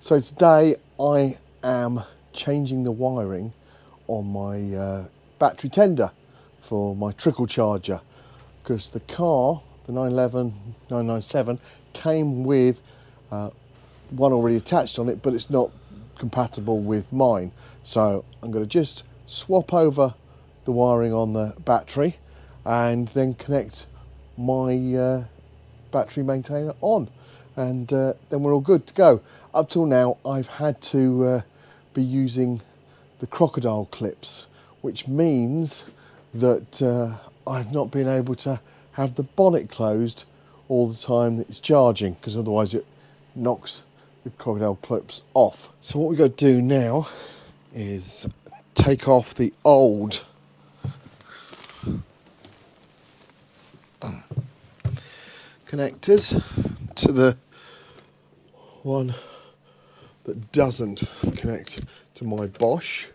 So today I am changing the wiring on my battery tender for my Trickle Charger, because the car, the 911 997, came with one already attached on it, but it's not compatible with mine. So I'm going to just swap over the wiring on the battery and then connect my battery maintainer on, and then we're all good to go. Up till now I've had to be using the crocodile clips, which means that I've not been able to have the bonnet closed all the time that it's charging, because otherwise it knocks the crocodile clips off. So what we've got to do now is take off the old connectors to the one that doesn't connect to my Bosch.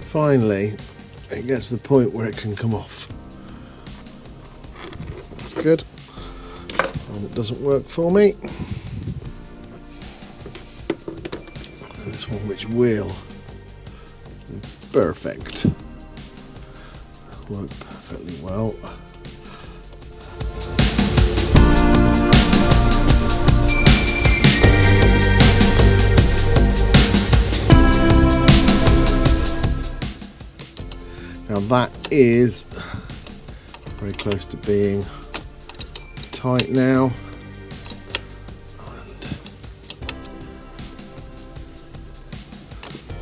Finally, it gets to the point where it can come off. That's good. One that doesn't work for me. And this one which will. It's perfect. Worked perfectly well. Now that is very close to being tight now. And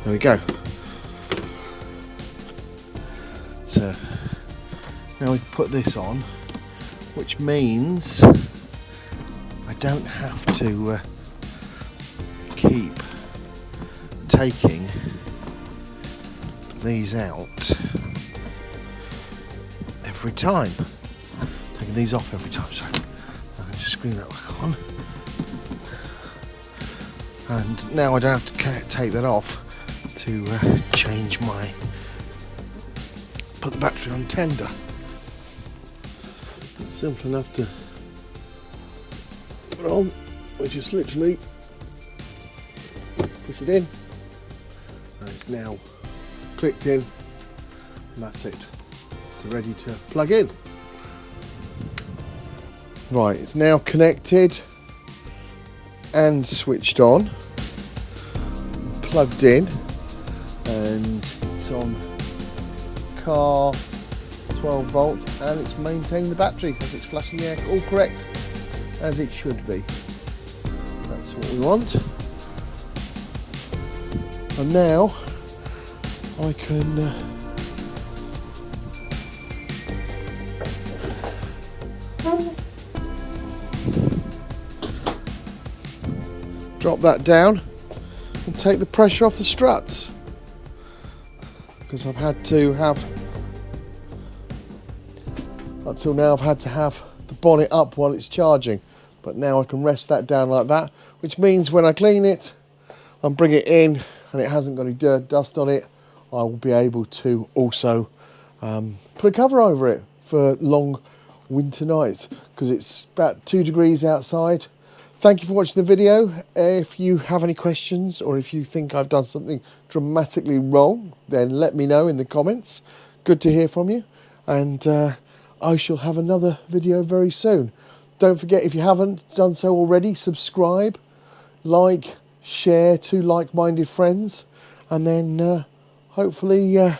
there we go. So now we put this on, which means I don't have to keep taking these out every time. Taking these off every time, so I can just screw that back on. And now I don't have to take that off to change put the battery on tender. It's simple enough to put on. We just literally push it in, and it's now clicked in, and that's it. It's ready to plug in. Right, it's now connected and switched on, plugged in, and it's on car 12 volts, and it's maintaining the battery as it's flashing the air, all correct as it should be. That's what we want. And now I can drop that down and take the pressure off the struts, because I've had to have, up till now I've had to have the bonnet up while it's charging, but now I can rest that down like that, which means when I clean it and bring it in and it hasn't got any dirt, dust on it, I will be able to also put a cover over it for long winter nights, because it's about 2 degrees outside. Thank you for watching the video. If you have any questions, or if you think I've done something dramatically wrong, then let me know in the comments. Good to hear from you, and I shall have another video very soon. Don't forget, if you haven't done so already, subscribe, like, share to like-minded friends, and then hopefully I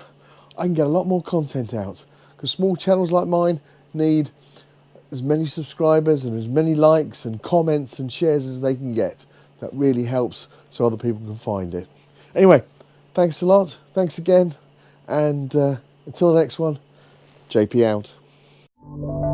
can get a lot more content out, because small channels like mine need as many subscribers and as many likes and comments and shares as they can get. That really helps so other people can find it. Anyway, thanks a lot. Thanks again. And until the next one, JP out.